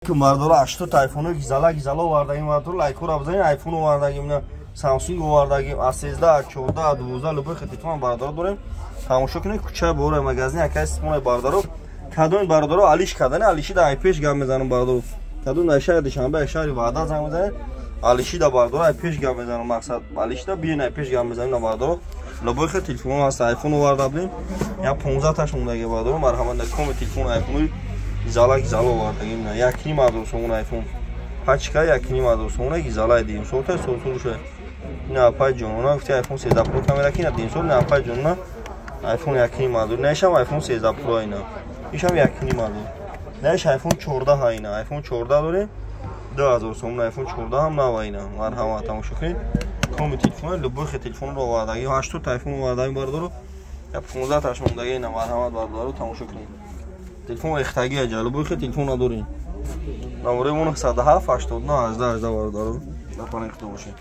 Мардора 8 та айфону гизала овардагим ватур лайкора бизанин айфон овардагим на Samsung овардагим A13, A14, A12 любой телефон бардора дорем. Тамошо кунед куча бора магазин якай телефон бардора. Кадон бардора алиш кадани алиши да айпеш гам мезанам бардора. Кадон ашар душанбе ашар вада зам мезанам. Алиши да бардора айпеш гам мезанам мақсад алиши да биен айпеш гам мезанам бардора. Любой телефон аст айфон овардабдим. Я 15 таш мундаги бардора марҳамат на ком телефон айфон гизала овардагим на якни мадор сон айфон. Пачка якни мадор сон гизала дим сота сотуруше. نه پای جونا گفتی آیفون 13 پرو کاملا کی ندیم سول نه پای جونا آیفون یکی مادر نشم آیفون 13 پرو اینا ایشم یکی مادر نش آیفون 14 ها اینا آیفون 14 داره 2000 سوم آیفون 14 هم نه اینا مرحمت تماشا کنید کم تلفن لبوخ تلفن رو وادگی 8 تا آیفون وادگی بردارو یا 15 تاش موندگی اینا مرحمت بردارو تماشا کنید تلفن اختگی اجا لبوخ تلفن ندارین نمره 107 89 18 بردارو لپن اخته باشه